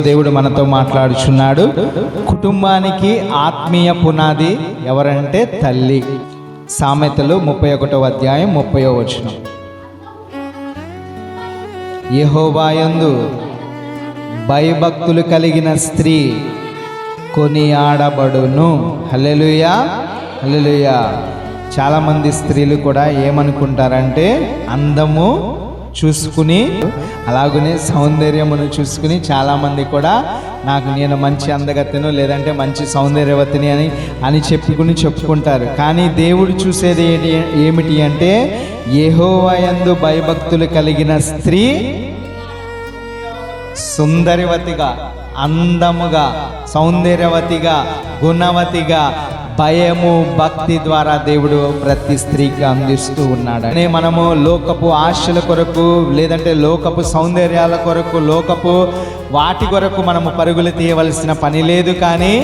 దేవుడు మనతో మాట్లాడుచున్నాడు. కుటుంబానికి ఆత్మీయ పునాది ఎవరంటే తల్లి. సామెతలు 31వ అధ్యాయం 30వ వచనం. యెహోవాయందు భయభక్తులు కలిగిన స్త్రీ కొనియాడబడును. హల్లెలూయా, హల్లెలూయా. చాలామంది స్త్రీలు కూడా ఏమనుకుంటారంటే అందము చూసుకుని, అలాగనే సౌందర్యమును చూసుకుని చాలామంది కూడా నేను మంచి అందగత్తెను లేదంటే మంచి సౌందర్యవతిని అని చెప్పుకుంటారు. కానీ దేవుడు చూసేది ఏమిటి అంటే యెహోవాయందు భయభక్తులు కలిగిన స్త్రీ సుందరవతిగా, అందముగా, సౌందర్యవతిగా, గుణవతిగా, భయము భక్తి ద్వారా దేవుడు ప్రతి స్త్రీకి అందిస్తూ ఉన్నాడు. మనము లోకపు ఆశల కొరకు లేదంటే లోకపు సౌందర్యాల కొరకు లోకపు వాటి కొరకు మనము పరుగులు తీయవలసిన పని లేదు. కానీ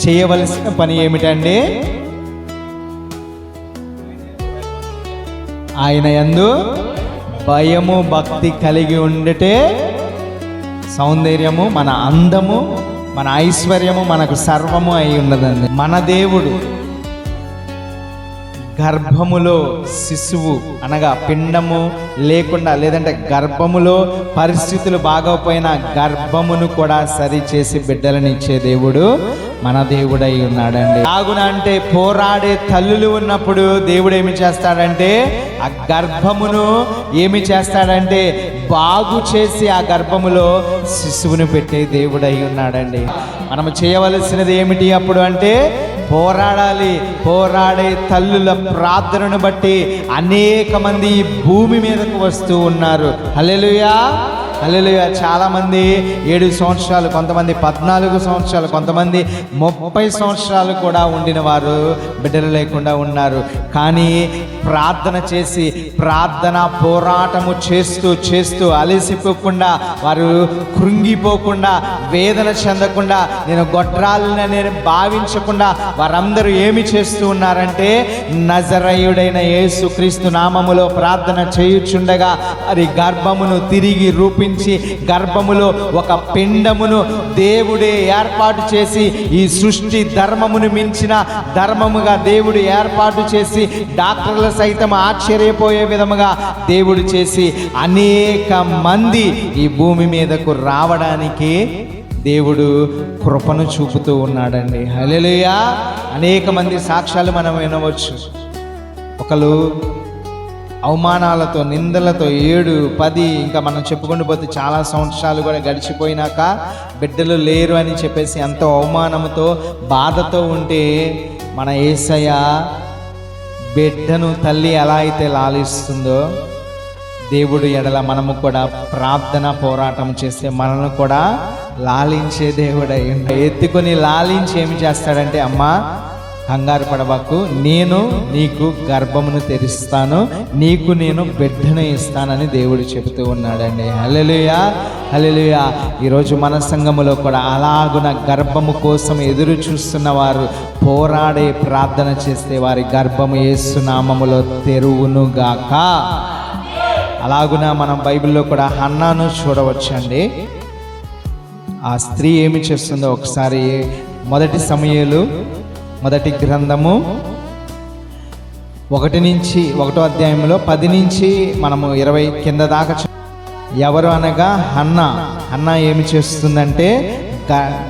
చేయవలసిన పని ఏమిటంటే ఆయన యందు భయము భక్తి కలిగి ఉండటే సౌందర్యము, మన అందము, మన ఐశ్వర్యము, మనకు సర్వము అయి ఉన్నదండి. మన దేవుడు గర్భములో శిశువు అనగా పిండము లేకుండా లేదంటే గర్భములో పరిస్థితులు బాగోపోయినా గర్భమును కూడా సరిచేసి బిడ్డలనిచ్చే దేవుడు మన దేవుడై ఉన్నాడండి. లాగున అంటే పోరాడే తల్లులు ఉన్నప్పుడు దేవుడు ఏమి చేస్తాడంటే ఆ గర్భమును ఏమి చేస్తాడంటే బాగు చేసి ఆ గర్భములో శిశువుని పెట్టే దేవుడై ఉన్నాడండి. మనము చేయవలసినది ఏమిటి అప్పుడు అంటే పోరాడాలి. పోరాడే తల్లుల ప్రార్థనను బట్టి అనేక మంది భూమి మీదకు వస్తూ ఉన్నారు. హల్లెలూయా, హల్లెలూయా. చాలామంది 7 సంవత్సరాలు, కొంతమంది 14 సంవత్సరాలు, కొంతమంది 30 సంవత్సరాలు కూడా ఉండిన వారు బిడ్డలు లేకుండా ఉన్నారు. కానీ ప్రార్థన చేసి ప్రార్థన పోరాటము చేస్తూ అలసిపోకుండా, వారు కృంగిపోకుండా, వేదన చెందకుండా, నేను గొడ్రాలని నేను భావించకుండా వారందరూ ఏమి చేస్తూ ఉన్నారంటే నజరేయుడైన యేసుక్రీస్తు నామములో ప్రార్థన చేయుచుండగా వారి గర్భమును తిరిగి గర్భములో ఒక పిండమును దేవుడే ఏర్పాటు చేసి, ఈ సృష్టి ధర్మమును మించిన ధర్మముగా దేవుడు ఏర్పాటు చేసి డాక్టర్లు సైతం ఆశ్చర్యపోయే విధముగా దేవుడు చేసి అనేక మంది ఈ భూమి మీదకు రావడానికి దేవుడు కృపను చూపుతూ ఉన్నాడండి. హల్లెలూయా. అనేక మంది సాక్ష్యాలు మనం వినవచ్చు. ఒకరు అవమానాలతో, నిందలతో 7, 10 ఇంకా మనం చెప్పుకుంటూ పోతే చాలా సంవత్సరాలు కూడా గడిచిపోయినాక బిడ్డలు లేరు అని చెప్పేసి ఎంతో అవమానంతో బాధతో ఉంటే మన యేసయ్య బిడ్డను తల్లి ఎలా అయితే లాలిస్తుందో దేవుడు ఎడల మనము కూడా ప్రార్థన పోరాటం చేస్తే మనల్ని కూడా లాలించే దేవుడై ఎత్తుకొని లాలించి ఏమి చేస్తాడంటే అమ్మా కంగారు పడబాకు, నేను నీకు గర్భమును తెరుస్తాను, నీకు నేను బిడ్డను ఇస్తానని దేవుడు చెబుతూ ఉన్నాడండి. హల్లెలూయా, హల్లెలూయా. ఈరోజు మన సంఘములో కూడా అలాగున గర్భము కోసం ఎదురు చూస్తున్న వారు పోరాడే ప్రార్థన చేస్తే వారి గర్భము యేసు నామములో తెరువునుగాక. అలాగున మనం బైబిల్లో కూడా హన్నాను చూడవచ్చండి. ఆ స్త్రీ ఏమి చేస్తుందో ఒకసారి 1 సమూయేలు 1 గ్రంథము 1వ అధ్యాయంలో 10 నుంచి మనము 20 కింద దాకా. ఎవరు అనగా హన్నా ఏమి చేస్తుందంటే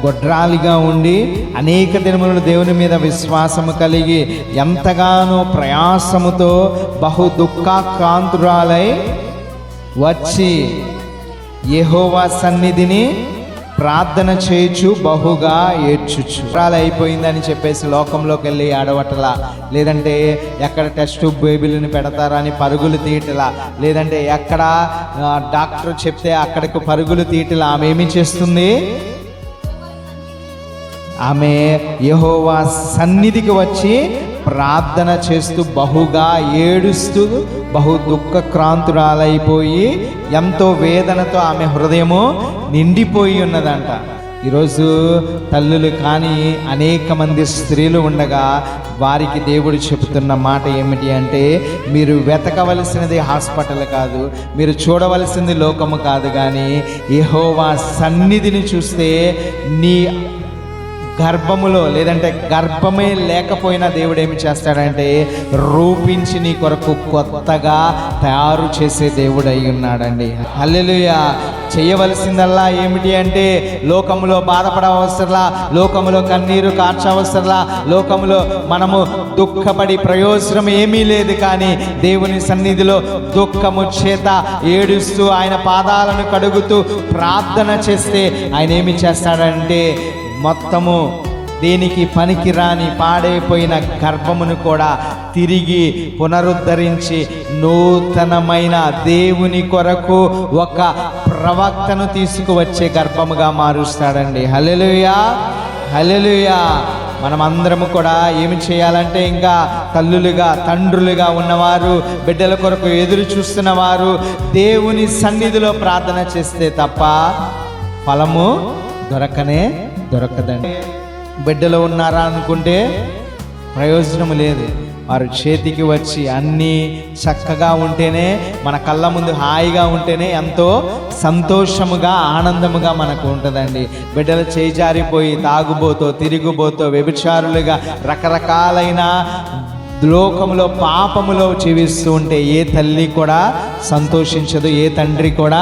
గొడ్రాలిగా ఉండి అనేక దినములు దేవుని మీద విశ్వాసము కలిగి ఎంతగానో ప్రయాసముతో బహు దుఃఖాక్రాంతురాలై వచ్చి యెహోవా సన్నిధిని ప్రార్థన చేయుచు బహుగా ఏడ్చుచు. అయిపోయిందని చెప్పేసి లోకంలోకి వెళ్ళి ఆడవటలా, లేదంటే ఎక్కడ టెస్ట్ బేబీలను పెడతారా అని పరుగులు తీయటలా, లేదంటే ఎక్కడ డాక్టర్ చెప్తే అక్కడికి పరుగులు తీయటలా ఆమె ఏమి చేస్తుంది? ఆమె యెహోవా సన్నిధికి వచ్చి ప్రార్థన చేస్తూ బహుగా ఏడుస్తూ బహు దుఃఖక్రాంతురాలైపోయి ఎంతో వేదనతో ఆమె హృదయము నిండిపోయి ఉన్నదంట. ఈరోజు తల్లులు కానీ అనేక మంది స్త్రీలు ఉండగా వారికి దేవుడు చెబుతున్న మాట ఏమిటి అంటే, మీరు వెతకవలసినది హాస్పిటల్ కాదు, మీరు చూడవలసింది లోకము కాదు, కానీ యెహోవా సన్నిధిని చూస్తే నీ గర్భములో లేదంటే గర్భమే లేకపోయినా దేవుడు ఏమి చేస్తాడంటే రూపించి నీ కొరకు కొత్తగా తయారు చేసే దేవుడు అయి ఉన్నాడండి. హల్లెలూయా. చేయవలసిందల్లా ఏమిటి అంటే లోకములో బాధపడవసరలా, లోకములో కన్నీరు కార్చవసరలా, లోకములో మనము దుఃఖపడి ప్రయోజనం ఏమీ లేదు. కానీ దేవుని సన్నిధిలో దుఃఖము చేత ఏడుస్తూ ఆయన పాదాలను కడుగుతూ ప్రార్థన చేస్తే ఆయన ఏమి చేస్తాడంటే మొత్తము దేనికి పనికిరాని పాడైపోయిన గర్భమును కూడా తిరిగి పునరుద్ధరించి నూతనమైన దేవుని కొరకు ఒక ప్రవక్తను తీసుకువచ్చే గర్భముగా మారుస్తాడండి. హల్లెలూయా, హల్లెలూయా. మనమందరము కూడా ఏమి చేయాలంటే, ఇంకా తల్లులుగా తండ్రులుగా ఉన్నవారు, బిడ్డల కొరకు ఎదురు చూస్తున్నవారు దేవుని సన్నిధిలో ప్రార్థన చేస్తే తప్ప ఫలము దొరకదండి. బిడ్డలు ఉన్నారా అనుకుంటే ప్రయోజనం లేదు. వారు చేతికి వచ్చి అన్నీ చక్కగా ఉంటేనే, మన కళ్ళ ముందు హాయిగా ఉంటేనే ఎంతో సంతోషముగా ఆనందముగా మనకు ఉంటుందండి. బిడ్డలు చేజారిపోయి తాగుబోతో, తిరుగుబోతో, వ్యభిచారులుగా రకరకాలైన లోకములో పాపములో జీవిస్తూ ఉంటే ఏ తల్లి కూడా సంతోషించదు, ఏ తండ్రి కూడా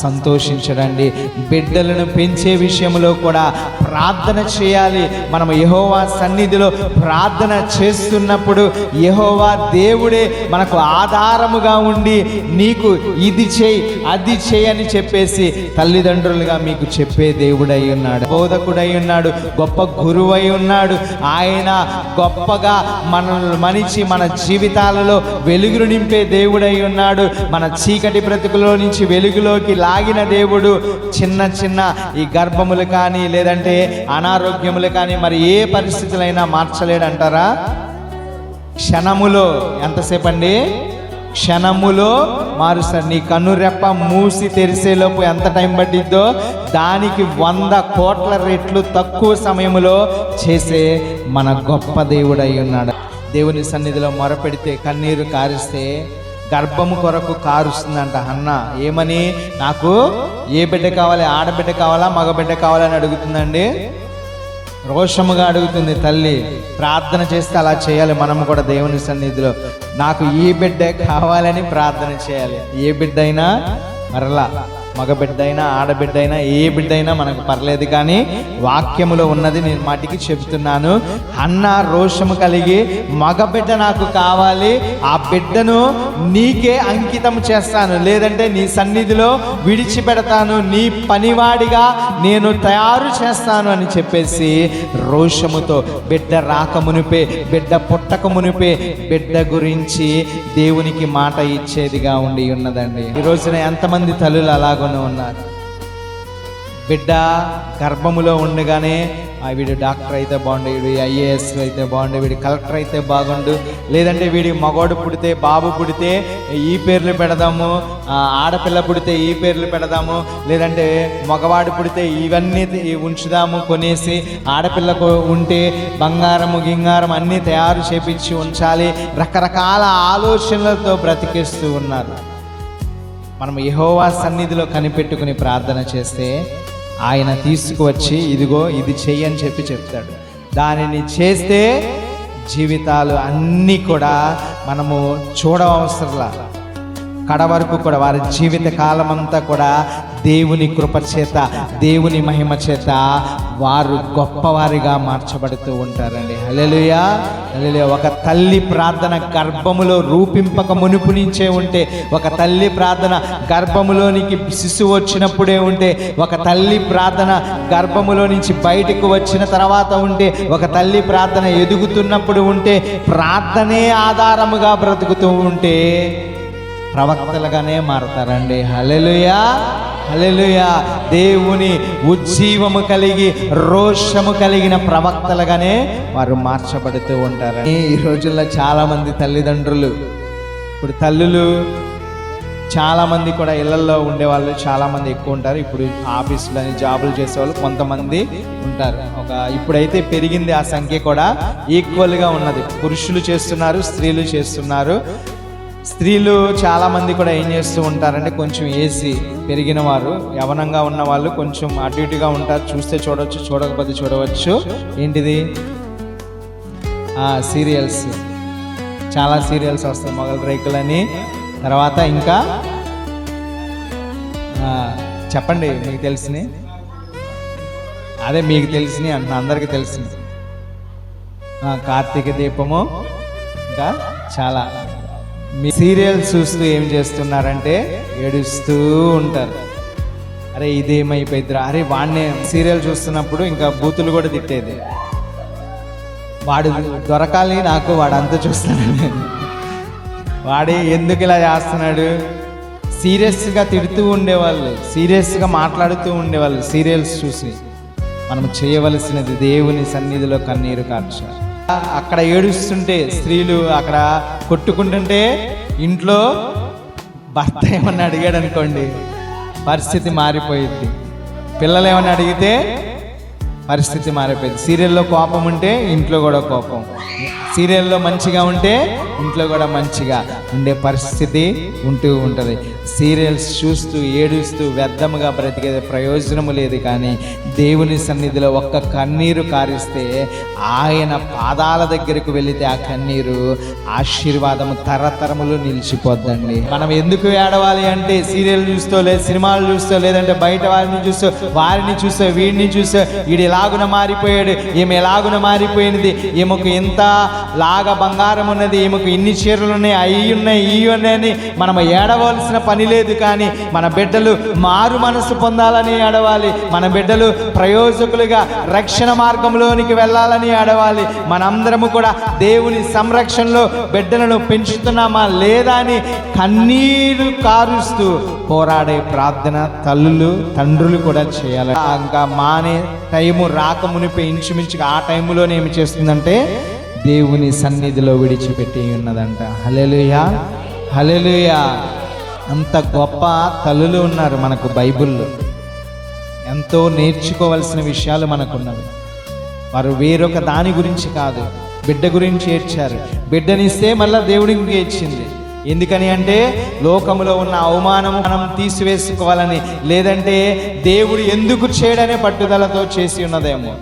సంతోషించడండి. బిడ్డలను పెంచే విషయంలో కూడా ప్రార్థన చేయాలి. మనం యెహోవా సన్నిధిలో ప్రార్థన చేస్తున్నప్పుడు యెహోవా దేవుడే మనకు ఆధారముగా ఉండి నీకు ఇది చేయి అది చేయి అని చెప్పేసి తల్లిదండ్రులుగా మీకు చెప్పే దేవుడై ఉన్నాడు, బోధకుడై ఉన్నాడు, గొప్ప గురువై ఉన్నాడు. ఆయన గొప్పగా మనల్ని మనిషి మన జీవితాలలో వెలుగును నింపే దేవుడై ఉన్నాడు. మన చీకటి బ్రతుకులో నుంచి వెలుగులోకి లాగిన దేవుడు. చిన్న చిన్న ఈ గర్భములు కానీ లేదంటే అనారోగ్యములు కానీ మరి ఏ పరిస్థితులైనా మార్చలేడంటారా? క్షణములో, ఎంతసేపు అండి? క్షణములో మారుస్తాడు. నీ కన్నురెప్ప మూసి తెరిసేలోపు ఎంత టైం పట్టిద్దో దానికి 100 కోట్ల రెట్లు తక్కువ సమయంలో చేసే మన గొప్ప దేవుడై ఉన్నాడు. దేవుని సన్నిధిలో మొరపెడితే కన్నీరు కారిస్తే గర్భము కొరకు కారుస్తుందంట హన్న. ఏమని? నాకు ఏ బిడ్డ కావాలి, ఆడబిడ్డ కావాలా మగబిడ్డ కావాలని అడుగుతుందండి. రోషముగా అడుగుతుంది తల్లి. ప్రార్థన చేస్తే అలా చేయాలి మనము కూడా దేవుని సన్నిధిలో. నాకు ఈ బిడ్డ కావాలని ప్రార్థన చేయాలి. ఏ బిడ్డ అయినా మరలా, మగబిడ్డైనా ఆడబిడ్డైనా ఏ బిడ్డైనా మనకు పర్లేదు, కానీ వాక్యములో ఉన్నది నేను మాటికి చెప్తున్నాను. అన్న రోషము కలిగి మగబిడ్డ నాకు కావాలి, ఆ బిడ్డను నీకే అంకితం చేస్తాను, లేదంటే నీ సన్నిధిలో విడిచిపెడతాను, నీ పనివాడిగా నేను తయారు చేస్తాను అని చెప్పేసి రోషముతో బిడ్డ రాకమునిపే, బిడ్డ పుట్టకమునిపే బిడ్డ గురించి దేవునికి మాట ఇచ్చేదిగా ఉండి ఉన్నదండి. ఈ రోజున ఎంతమంది తల్లులు అలాగ ఉన్నారు. బిడ్డ గర్భములో ఉండగానే వీడు డాక్టర్ అయితే బాగుండు, వీడు IAS అయితే బాగుండు, వీడు కలెక్టర్ అయితే బాగుండు, లేదంటే వీడి మగవాడు పుడితే బాబు పుడితే ఈ పేర్లు పెడదాము, ఆడపిల్ల పుడితే ఈ పేర్లు పెడదాము, లేదంటే మగవాడు పుడితే ఇవన్నీ ఉంచుదాము కొనేసి, ఆడపిల్లకు ఉంటే బంగారము గింగారం అన్నీ తయారు చేపించి ఉంచాలి. రకరకాల ఆలోచనలతో బ్రతికేస్తూ ఉన్నారు. మనం యెహోవా సన్నిధిలో కనిపెట్టుకుని ప్రార్థన చేస్తే ఆయన తీసుకువచ్చి ఇదిగో ఇది చెయ్యి అని చెప్తాడు. దానిని చేస్తే జీవితాలు అన్నీ కూడా మనము చూడవసరంలా, కడవరకు కూడా వారి జీవిత కాలం అంతా కూడా దేవుని కృప చేత, దేవుని మహిమ చేత వారు గొప్పవారిగా మార్చబడుతూ ఉంటారండి. హల్లెలూయా, హల్లెలూయా. ఒక తల్లి ప్రార్థన గర్భములో రూపింపక మునుపు నుంచే ఉంటే, ఒక తల్లి ప్రార్థన గర్భములోనికి శిశువు వచ్చినప్పుడే ఉంటే, ఒక తల్లి ప్రార్థన గర్భములో నుంచి బయటకు వచ్చిన తర్వాత ఉంటే, ఒక తల్లి ప్రార్థన ఎదుగుతున్నప్పుడు ఉంటే, ప్రార్థనే ఆధారముగా బ్రతుకుతూ ఉంటే ప్రవక్తలుగానే మారతారండి. హల్లెలూయా, హల్లెలూయా. దేవుని ఉజ్జీవము కలిగి రోషము కలిగిన ప్రవక్తలుగానే వారు మార్చబడుతూ ఉంటారు. ఈ రోజుల్లో చాలామంది తల్లిదండ్రులు, ఇప్పుడు తల్లులు చాలామంది కూడా ఇళ్లలో ఉండేవాళ్ళు చాలామంది ఎక్కువ ఉంటారు. ఇప్పుడు ఆఫీసులని జాబులు చేసేవాళ్ళు కొంతమంది ఉంటారు. ఇప్పుడైతే పెరిగింది ఆ సంఖ్య కూడా ఈక్వల్గా ఉన్నది. పురుషులు చేస్తున్నారు, స్త్రీలు చేస్తున్నారు. స్త్రీలు చాలామంది కూడా ఏం చేస్తూ ఉంటారంటే కొంచెం ఏసీ పెరిగిన వారు, యవనంగా ఉన్న వాళ్ళు కొంచెం అటు ఇటుగా ఉంటారు. చూస్తే చూడవచ్చు, చూడకపోతే చూడవచ్చు. ఏంటిది? సీరియల్స్, చాలా సీరియల్స్ వస్తాయి. మొగలు రేకులని, తర్వాత ఇంకా చెప్పండి మీకు తెలిసినవి. అదే మీకు తెలిసినవి అంటున్నా, అందరికీ తెలిసినవి. కార్తీక దీపము, ఇంకా చాలా. మీ సీరియల్స్ చూస్తూ ఏం చేస్తున్నారంటే ఏడుస్తూ ఉంటారు. అరే ఇదేమైపోయిద్దిరా, అరే వాడిని సీరియల్ చూస్తున్నప్పుడు ఇంకా బూతులు కూడా తిట్టేది. వాడు దొరకాలి నాకు, వాడు అంతా చూస్తాడు, వాడే ఎందుకు ఇలా చేస్తున్నాడు. సీరియస్గా తిడుతూ ఉండేవాళ్ళు, సీరియస్గా మాట్లాడుతూ ఉండేవాళ్ళు. సీరియల్స్ చూసి మనం చేయవలసినది దేవుని సన్నిధిలో కన్నీరు కార్చాలి. అక్కడ ఏడుస్తుంటే స్త్రీలు అక్కడ కొట్టుకుంటుంటే ఇంట్లో భర్త ఏమన్నా అడిగాడు అనుకోండి, పరిస్థితి మారిపోయింది. పిల్లలు ఏమన్నా అడిగితే పరిస్థితి మారిపోయింది. సీరియల్లో కోపం ఉంటే ఇంట్లో కూడా కోపం, సీరియల్లో మంచిగా ఉంటే ఇంట్లో కూడా మంచిగా ఉండే పరిస్థితి ఉంటూ ఉంటుంది. సీరియల్స్ చూస్తూ ఏడుస్తూ వ్యర్థముగా బ్రతికేది ప్రయోజనము లేదు. కానీ దేవుని సన్నిధిలో ఒక్క కన్నీరు కారిస్తే, ఆయన పాదాల దగ్గరకు వెళితే ఆ కన్నీరు ఆశీర్వాదము తరతరములు నిలిచిపోద్దండి. మనం ఎందుకు ఏడవాలి అంటే సీరియల్ చూస్తూ, లేదు సినిమాలు చూస్తూ, లేదంటే బయట వారిని చూస్తూ, వారిని చూస్తూ, వీడిని చూస్తూ, వీడు ఎలాగున మారిపోయాడు, ఈమె ఎలాగున మారిపోయినది, ఈమెకు ఎంత లాగా బంగారం ఉన్నది, ఈమెకు ఇన్ని చీరలు ఉన్నాయి, అవి ఉన్నాయి, ఇవి ఉన్నాయని మనం ఏడవలసిన పని లేదు. కానీ మన బిడ్డలు మారు మనసు పొందాలని ఏడవాలి. మన బిడ్డలు ప్రయోజకులుగా రక్షణ మార్గంలోనికి వెళ్ళాలని ఏడవాలి. మనందరము కూడా దేవుని సంరక్షణలో బిడ్డలను పెంచుతున్నామా లేదా అని కన్నీరు కారుస్తూ పోరాడే ప్రార్థన తల్లులు తండ్రులు కూడా చేయాలి. ఇంకా మానే టైము రాకమునిపై ఇంచుమించుగా ఆ టైములోనే ఏమి చేస్తుందంటే దేవుని సన్నిధిలో విడిచిపెట్టి ఉన్నదంట. హల్లెలూయా, హల్లెలూయా. అంత గొప్ప తల్లులు ఉన్నారు మనకు బైబిల్లో. ఎంతో నేర్చుకోవాల్సిన విషయాలు మనకున్నవి. వారు వేరొక దాని గురించి కాదు, బిడ్డ గురించి ఏడ్చారు. బిడ్డనిస్తే మళ్ళీ దేవుడికి ఏడ్చింది. ఎందుకని అంటే లోకములో ఉన్న అవమానం మనం తీసివేసుకోవాలని, లేదంటే దేవుడు ఎందుకు చేయడనే పట్టుదలతో చేసి ఉన్నదేమో,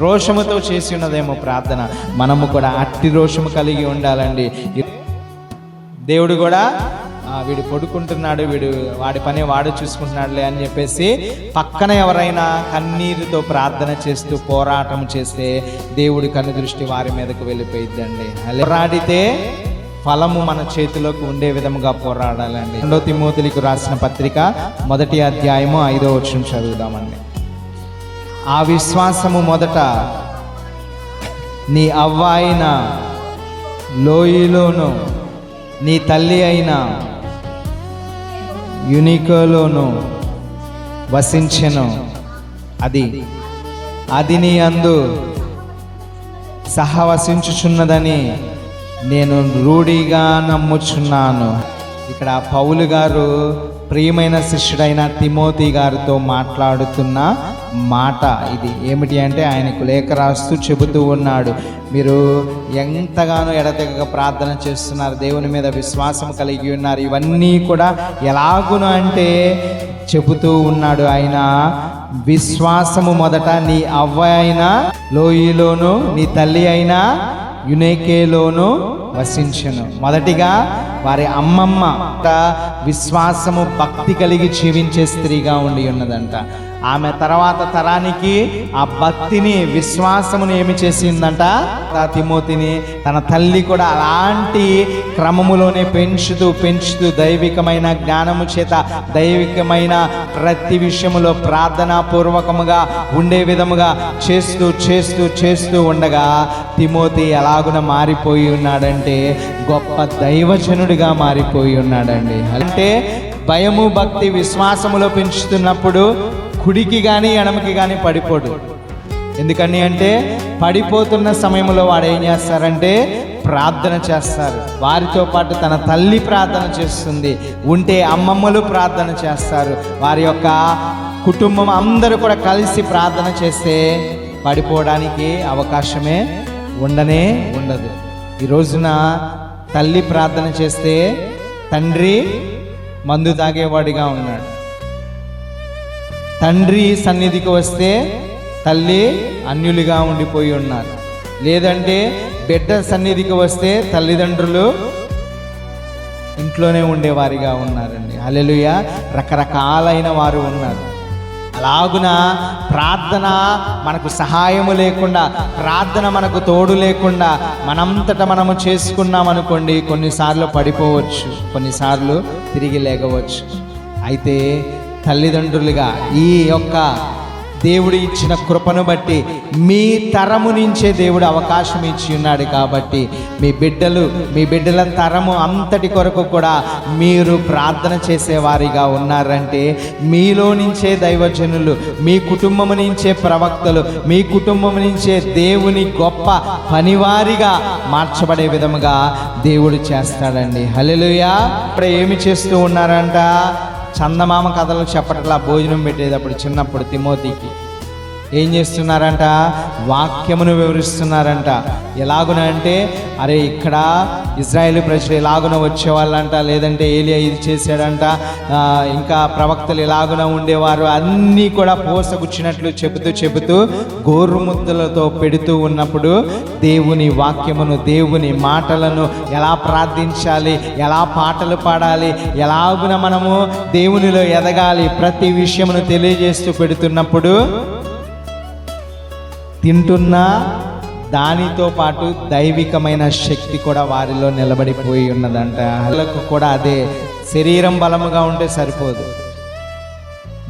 రోషముతో చేసి ఉన్నదేమో ప్రార్థన. మనము కూడా అట్టి రోషము కలిగి ఉండాలండి. దేవుడు కూడా వీడు పడుకుంటున్నాడు, వీడు వాడి పని వాడు చూసుకుంటున్నాడులే అని చెప్పేసి పక్కన ఎవరైనా కన్నీరుతో ప్రార్థన చేస్తూ పోరాటం చేస్తే దేవుడి కన్ను దృష్టి వారి మీదకు వెళ్ళిపోయిద్దండి. పోరాడితే ఫలము మన చేతిలోకి ఉండే విధముగా పోరాడాలండి. 2 తిమోతిలకు రాసిన పత్రిక 1వ అధ్యాయము 5వ వచనం చదువుదామండి. ఆ విశ్వాసము మొదట నీ అవ్వ అయిన లోయలోను, నీ తల్లి అయిన యునికోలోను వసించెను. అది నీ అందు సహవసించుచున్నదని నేను రూఢిగా నమ్ముచున్నాను. ఇక్కడ పౌలు గారు ప్రియమైన శిష్యుడైన తిమోతి గారితో మాట్లాడుతున్న మాట ఇది. ఏమిటి అంటే ఆయనకు లేఖ రాస్తూ చెబుతూ ఉన్నాడు, మీరు ఎంతగానో ఎడతెగక ప్రార్థన చేస్తున్నారు, దేవుని మీద విశ్వాసం కలిగి ఉన్నారు. ఇవన్నీ కూడా ఎలాగును అంటే చెబుతూ ఉన్నాడు ఆయన. విశ్వాసము మొదట నీ అవ్వ అయిన లోయలోను, నీ తల్లి అయిన యునేకేలోను వసించెను. మొదటిగా వారి అమ్మమ్మ విశ్వాసము భక్తి కలిగి జీవించే స్త్రీగా ఉండి ఉన్నదంట. ఆమె తర్వాత తరానికి ఆ భక్తిని విశ్వాసమును ఏమి చేసిందంట, తిమోతిని తన తల్లి కూడా అలాంటి క్రమములోనే పెంచుతూ దైవికమైన జ్ఞానము చేత దైవికమైన ప్రతి విషయములో ప్రార్థనాపూర్వకముగా ఉండే విధముగా చేస్తూ ఉండగా తిమోతి ఎలాగున మారిపోయి ఉన్నాడంటే గొప్ప దైవజనుడిగా మారిపోయి ఉన్నాడండి. అంటే భయము భక్తి విశ్వాసములో పెంచుతున్నప్పుడు కుడికి కానీ ఎడమకి కానీ పడిపోడు. ఎందుకని అంటే పడిపోతున్న సమయంలో వాడు ఏం చేస్తారంటే ప్రార్థన చేస్తారు. వారితో పాటు తన తల్లి ప్రార్థన చేస్తుంది, ఉంటే అమ్మమ్మలు ప్రార్థన చేస్తారు. వారి యొక్క కుటుంబం అందరూ కూడా కలిసి ప్రార్థన చేస్తే పడిపోవడానికి అవకాశమే ఉండదు. ఈ రోజున తల్లి ప్రార్థన చేస్తే తండ్రి మందు తాగేవాడిగా ఉన్నాడు. తండ్రి సన్నిధికి వస్తే తల్లి అన్యులుగా ఉండిపోయి ఉన్నారు. లేదంటే బిడ్డ సన్నిధికి వస్తే తల్లిదండ్రులు ఇంట్లోనే ఉండేవారిగా ఉన్నారండి. హల్లెలూయా. రకరకాలైన వారు ఉన్నారు. అలాగున ప్రార్థన మనకు సహాయము లేకుండా, ప్రార్థన మనకు తోడు లేకుండా మనంతట మనము చేసుకున్నాం అనుకోండి, కొన్నిసార్లు పడిపోవచ్చు, కొన్నిసార్లు తిరిగి లేగవచ్చు. అయితే తల్లిదండ్రులుగా ఈ యొక్క దేవుడు ఇచ్చిన కృపను బట్టి మీ తరము నుంచే దేవుడు అవకాశం ఇచ్చి ఉన్నాడు. కాబట్టి మీ బిడ్డల తరము అంతటి కొరకు కూడా మీరు ప్రార్థన చేసేవారిగా ఉన్నారంటే మీలో నుంచే దైవజనులు, మీ కుటుంబం నుంచే ప్రవక్తలు, మీ కుటుంబం నుంచే దేవుని గొప్ప పనివారిగా మార్చబడే విధముగా దేవుడు చేస్తాడండి. హల్లెలూయా. ఇప్పుడు ఏమి చేస్తూ ఉన్నారంట? చందమామ కథలు చెప్పట్లా. భోజనం పెట్టేటప్పుడు చిన్నప్పుడు తిమోతికి ఏం చేస్తున్నారంట? వాక్యమును వివరిస్తున్నారంట. ఎలాగున అంటే, అరే ఇక్కడ ఇజ్రాయేలు ప్రజలు ఎలాగున వచ్చేవాళ్ళంట, లేదంటే ఏలియా ఇది చేశాడంట, ఇంకా ప్రవక్తలు ఎలాగున ఉండేవారు, అన్నీ కూడా పోసగుచ్చినట్లు చెబుతూ గోరుముద్దలతో పెడుతూ ఉన్నప్పుడు దేవుని వాక్యమును, దేవుని మాటలను ఎలా ప్రార్థించాలి, ఎలా పాటలు పాడాలి, ఎలాగున మనము దేవునిలో ఎదగాలి, ప్రతి విషయమును తెలియజేస్తూ పెడుతున్నప్పుడు తింటున్నా దానితో పాటు దైవికమైన శక్తి కూడా వారిలో నిలబడిపోయి ఉన్నదంట. వాళ్ళకు కూడా అదే. శరీరం బలముగా ఉంటే సరిపోదు.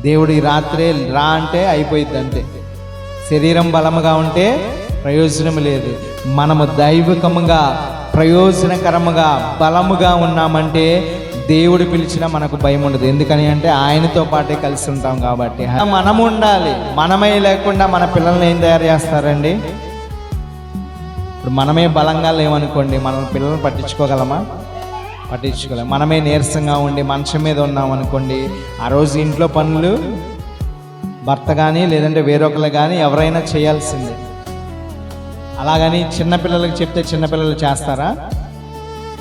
దేవుడు ఈ రాత్రే రా అంటే అయిపోయింది అంతే. శరీరం బలముగా ఉంటే ప్రయోజనం లేదు. మనము దైవికముగా, ప్రయోజనకరముగా, బలముగా ఉన్నామంటే దేవుడు పిలిచినా మనకు భయం ఉండదు. ఎందుకని అంటే ఆయనతో పాటే కలిసి ఉంటాం కాబట్టి. మనము ఉండాలి. మనమే లేకుండా మన పిల్లల్ని ఏం తయారు చేస్తారండి? ఇప్పుడు మనమే బలంగా లేవనుకోండి, మన పిల్లల్ని పట్టించుకోగలమా? పట్టించుకోలేం. మనమే నీరసంగా ఉండి మంచం మీద ఉన్నాం అనుకోండి, ఆ రోజు ఇంట్లో పనులు భర్త కానీ లేదంటే వేరొకరు కానీ ఎవరైనా చేయాల్సిందే. అలాగని చిన్నపిల్లలకు చెప్తే చిన్నపిల్లలు చేస్తారా?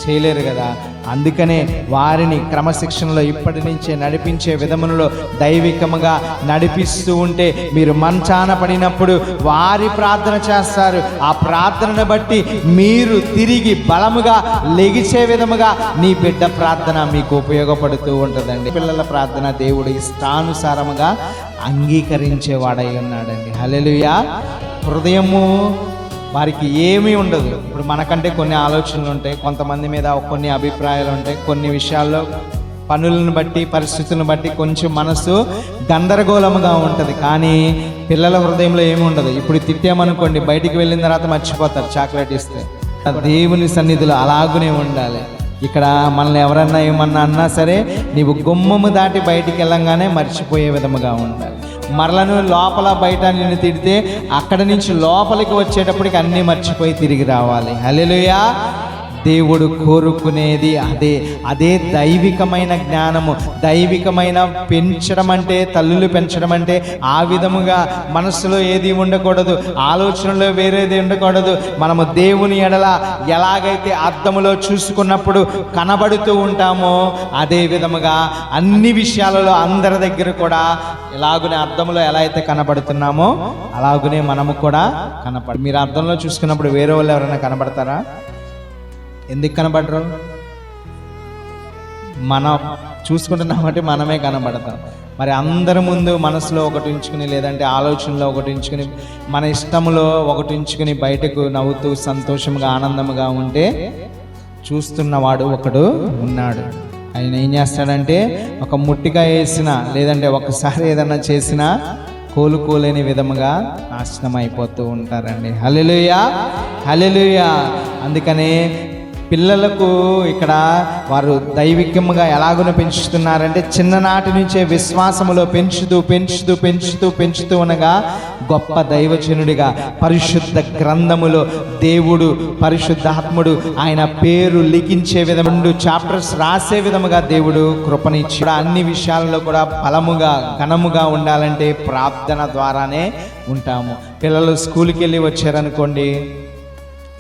చేయలేరు కదా. అందుకనే వారిని క్రమశిక్షణలో ఇప్పటి నుంచే నడిపించే విధములో దైవికముగా నడిపిస్తూ ఉంటే మీరు మంచాన పడినప్పుడు వారి ప్రార్థన చేస్తారు. ఆ ప్రార్థనను బట్టి మీరు తిరిగి బలముగా లెగిసే విధముగా నీ బిడ్డ ప్రార్థన మీకు ఉపయోగపడుతూ ఉంటుందండి. పిల్లల ప్రార్థన దేవుడు ఇష్టానుసారముగా అంగీకరించేవాడై ఉన్నాడండి. హల్లెలూయా. హృదయము వారికి ఏమీ ఉండదు. ఇప్పుడు మనకంటే కొన్ని ఆలోచనలు ఉంటాయి, కొంతమంది మీద కొన్ని అభిప్రాయాలు ఉంటాయి, కొన్ని విషయాల్లో పనులను బట్టి, పరిస్థితులను బట్టి కొంచెం మనసు గందరగోళముగా ఉంటుంది. కానీ పిల్లల హృదయంలో ఏమి ఉండదు. ఇప్పుడు తిట్టామనుకోండి, బయటికి వెళ్ళిన తర్వాత మర్చిపోతారు చాక్లెట్ ఇస్తే. దేవుని సన్నిధిలో అలాగునే ఉండాలి. ఇక్కడ మనల్ని ఎవరన్నా ఏమన్నా అన్నా సరే నీవు గుమ్మము దాటి బయటికి వెళ్ళంగానే మర్చిపోయే విధముగా ఉండాలి. మరలను లోపల బయట నిన్ను తిడితే అక్కడి నుంచి లోపలికి వచ్చేటప్పటికి అన్నీ మర్చిపోయి తిరిగి రావాలి. హల్లెలూయా. దేవుడు కోరుకునేది అదే దైవికమైన జ్ఞానము. దైవికమైన పెంచడం అంటే, తల్లులు పెంచడం అంటే ఆ విధముగా మనసులో ఏది ఉండకూడదు, ఆలోచనలో వేరేది ఉండకూడదు. మనము దేవుని ఎడల ఎలాగైతే అద్దములో చూసుకున్నప్పుడు కనబడుతూ ఉంటామో అదే విధముగా అన్ని విషయాలలో అందరి దగ్గర కూడా ఎలాగునే అద్దంలో ఎలా అయితే కనబడుతున్నామో అలాగునే మనము కూడా మీరు అద్దంలో చూసుకున్నప్పుడు వేరే వాళ్ళు ఎవరైనా కనబడతారా? ఎందుకు కనబడరు? మనం చూసుకుంటున్నామంటే మనమే కనబడతాం. మరి అందరి ముందు మనసులో ఒకటి ఉంచుకుని, లేదంటే ఆలోచనలో ఒకటి ఉంచుకుని, మన ఇష్టంలో ఒకటి ఉంచుకుని బయటకు నవ్వుతూ సంతోషంగా ఆనందంగా ఉంటే చూస్తున్నవాడు ఒకడు ఉన్నాడు. ఆయన ఏం చేస్తాడంటే ఒక ముట్టిగా వేసినా, లేదంటే ఒకసారి ఏదన్నా చేసినా కోలుకోలేని విధముగా నాశనం అయిపోతూ ఉంటారండి. హల్లెలూయా, హల్లెలూయా. అందుకనే పిల్లలకు ఇక్కడ వారు దైవికముగా ఎలాగున పెంచుతున్నారంటే చిన్ననాటి నుంచే విశ్వాసములో పెంచుతూ ఉండగా గొప్ప దైవజనుడిగా పరిశుద్ధ గ్రంథములో దేవుడు పరిశుద్ధాత్ముడు ఆయన పేరు లిఖించే విధంగా 2 చాప్టర్స్ రాసే విధముగా దేవుడు కృపనిచ్చి అన్ని విషయాలలో కూడా బలముగా ఘనముగా ఉండాలంటే ప్రార్థన ద్వారానే ఉంటాము. పిల్లలు స్కూల్కి వెళ్ళి వచ్చారనుకోండి,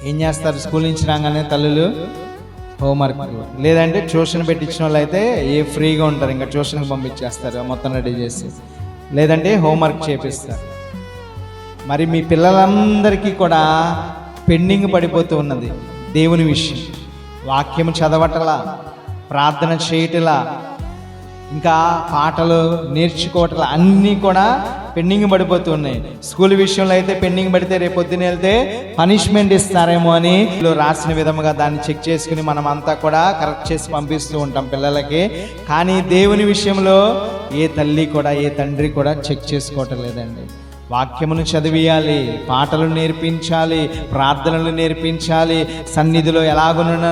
ఏం చేస్తారు? స్కూల్ నుంచి రాగానే తల్లులు హోంవర్క్, లేదంటే ట్యూషన్ పెట్టించిన వాళ్ళు అయితే ఫ్రీగా ఉంటారు, ఇంకా ట్యూషన్కి పంపించేస్తారు మొత్తం రెడీ చేసి, లేదంటే హోంవర్క్ చేపిస్తారు. మరి మీ పిల్లలందరికీ కూడా పెండింగ్ పడిపోతూ ఉన్నది దేవుని విషయం. వాక్యం చదవటలా, ప్రార్థన చేయటలా, ఇంకా పాటలు నేర్చుకోవటం అన్నీ కూడా పెండింగ్ పడిపోతూ ఉన్నాయి. స్కూల్ విషయంలో అయితే పెండింగ్ పడితే రేపు పొద్దున వెళ్తే పనిష్మెంట్ ఇస్తారేమో అని రాసిన విధముగా దాన్ని చెక్ చేసుకుని మనం అంతా కూడా కరెక్ట్ చేసి పంపిస్తూ ఉంటాం పిల్లలకి. కానీ దేవుని విషయంలో ఏ తల్లి కూడా ఏ తండ్రి కూడా చెక్ చేసుకోవటం లేదండి. వాక్యమును చదివియాలి, పాటలు నేర్పించాలి, ప్రార్థనలు నేర్పించాలి, సన్నిధిలో ఎలాగున్న